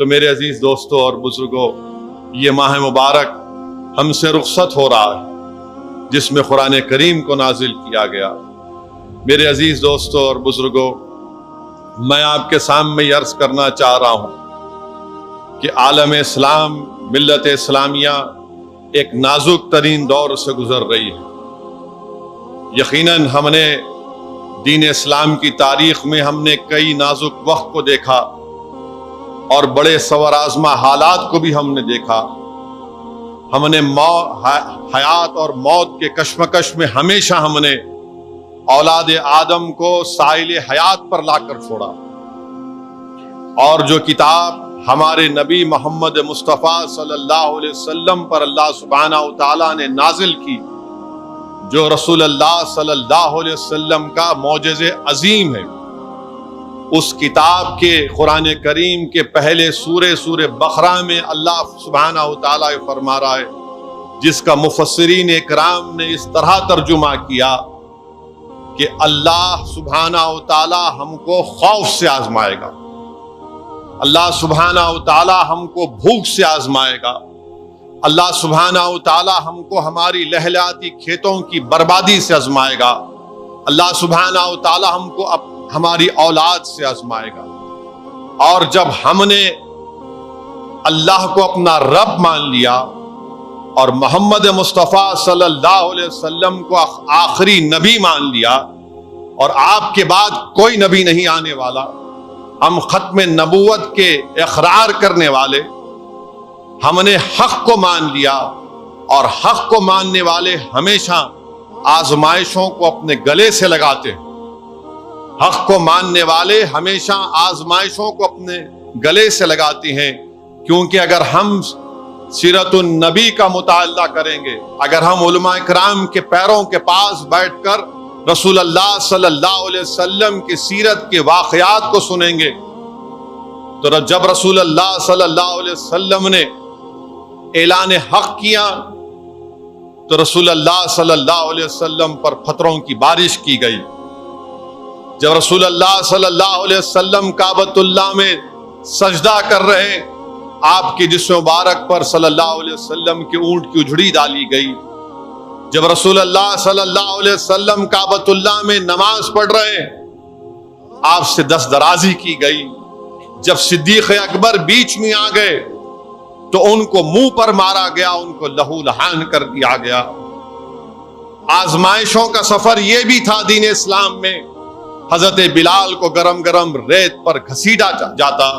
تو میرے عزیز دوستوں اور بزرگوں، یہ ماہ مبارک ہم سے رخصت ہو رہا ہے جس میں قرآن کریم کو نازل کیا گیا۔ میرے عزیز دوستوں اور بزرگوں، میں آپ کے سامنے یہ عرض کرنا چاہ رہا ہوں کہ عالم اسلام، ملت اسلامیہ ایک نازک ترین دور سے گزر رہی ہے۔ یقیناً ہم نے دین اسلام کی تاریخ میں ہم نے کئی نازک وقت کو دیکھا اور بڑے سور آزما حالات کو بھی ہم نے دیکھا۔ ہم نے حیات اور موت کے کشمکش میں ہمیشہ ہم نے اولاد آدم کو ساحل حیات پر لا کر چھوڑا، اور جو کتاب ہمارے نبی محمد مصطفیٰ صلی اللہ علیہ وسلم پر اللہ سبحانہ و تعالیٰ نے نازل کی، جو رسول اللہ صلی اللہ علیہ وسلم کا معجزہ عظیم ہے، اس کتاب کے قرآن کریم کے پہلے سورہ بقرہ میں اللہ سبحانہ و تعالیٰ فرما رہا ہے، جس کا مفسرین اکرام نے اس طرح ترجمہ کیا کہ اللہ سبحانہ و تعالیٰ ہم کو خوف سے آزمائے گا، اللہ سبحانہ و تعالیٰ ہم کو بھوک سے آزمائے گا، اللہ سبحانہ و تعالیٰ ہم کو ہماری لہلاتی کھیتوں کی بربادی سے آزمائے گا، اللہ سبحانہ و تعالیٰ ہم کو ہماری اولاد سے آزمائے گا۔ اور جب ہم نے اللہ کو اپنا رب مان لیا اور محمد مصطفیٰ صلی اللہ علیہ وسلم کو آخری نبی مان لیا، اور آپ کے بعد کوئی نبی نہیں آنے والا، ہم ختم نبوت کے اقرار کرنے والے، ہم نے حق کو مان لیا، اور حق کو ماننے والے ہمیشہ آزمائشوں کو اپنے گلے سے لگاتے ہیں۔ حق کو ماننے والے ہمیشہ آزمائشوں کو اپنے گلے سے لگاتے ہیں، کیونکہ اگر ہم سیرت النبی کا مطالعہ کریں گے، اگر ہم علماء اکرام کے پیروں کے پاس بیٹھ کر رسول اللہ صلی اللہ علیہ وسلم کی سیرت کے واقعات کو سنیں گے، تو جب رسول اللہ صلی اللہ علیہ وسلم نے اعلان حق کیا تو رسول اللہ صلی اللہ علیہ وسلم پر پتھروں کی بارش کی گئی۔ جب رسول اللہ صلی اللہ علیہ وسلم کعبۃ اللہ میں سجدہ کر رہے، آپ کے جسم مبارک پر صلی اللہ علیہ وسلم کے اونٹ کی اجڑی ڈالی گئی۔ جب رسول اللہ صلی اللہ علیہ وسلم کعبۃ اللہ میں نماز پڑھ رہے، آپ سے دست درازی کی گئی۔ جب صدیق اکبر بیچ میں آ گئے تو ان کو منہ پر مارا گیا، ان کو لہو لہان کر دیا گیا۔ آزمائشوں کا سفر یہ بھی تھا دین اسلام میں، حضرت بلال کو گرم گرم ریت پر گھسیٹا جاتا۔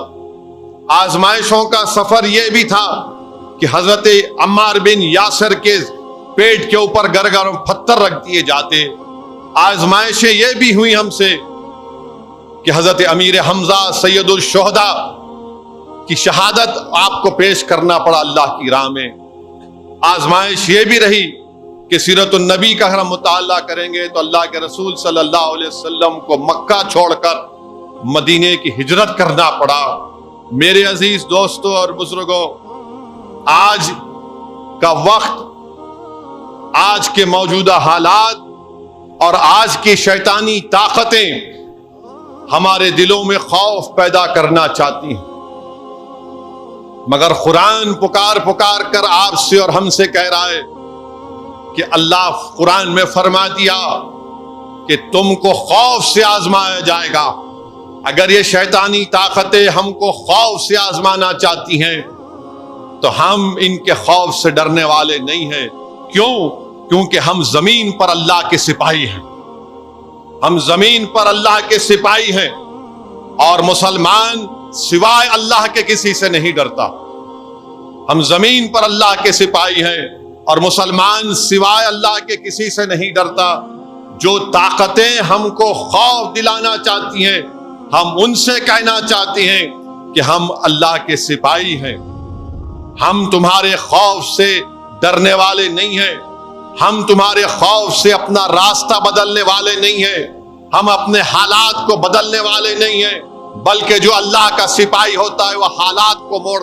آزمائشوں کا سفر یہ بھی تھا کہ حضرت عمار بن یاسر کے پیٹ کے اوپر گرم پتھر رکھ دیے جاتے۔ آزمائشیں یہ بھی ہوئی ہم سے کہ حضرت امیر حمزہ سید الشہداء کی شہادت آپ کو پیش کرنا پڑا اللہ کی راہ میں۔ آزمائش یہ بھی رہی کہ سیرت النبی کا اگر ہم مطالعہ کریں گے تو اللہ کے رسول صلی اللہ علیہ وسلم کو مکہ چھوڑ کر مدینے کی ہجرت کرنا پڑا۔ میرے عزیز دوستوں اور بزرگوں، آج کا وقت، آج کے موجودہ حالات اور آج کی شیطانی طاقتیں ہمارے دلوں میں خوف پیدا کرنا چاہتی ہیں، مگر قرآن پکار پکار کر آپ سے اور ہم سے کہہ رہا ہے کہ اللہ قرآن میں فرما دیا کہ تم کو خوف سے آزمایا جائے گا۔ اگر یہ شیطانی طاقتیں ہم کو خوف سے آزمانا چاہتی ہیں تو ہم ان کے خوف سے ڈرنے والے نہیں ہیں۔ کیوں؟ کیونکہ ہم زمین پر اللہ کے سپاہی ہیں، ہم زمین پر اللہ کے سپاہی ہیں، اور مسلمان سوائے اللہ کے کسی سے نہیں ڈرتا۔ ہم زمین پر اللہ کے سپاہی ہیں اور مسلمان سوائے اللہ کے کسی سے نہیں ڈرتا۔ جو طاقتیں ہم کو خوف دلانا چاہتی ہیں، ہم ان سے کہنا چاہتے ہیں کہ ہم اللہ کے سپاہی ہیں، ہم تمہارے خوف سے ڈرنے والے نہیں ہیں، ہم تمہارے خوف سے اپنا راستہ بدلنے والے نہیں ہیں، ہم اپنے حالات کو بدلنے والے نہیں ہیں، بلکہ جو اللہ کا سپاہی ہوتا ہے وہ حالات کو موڑ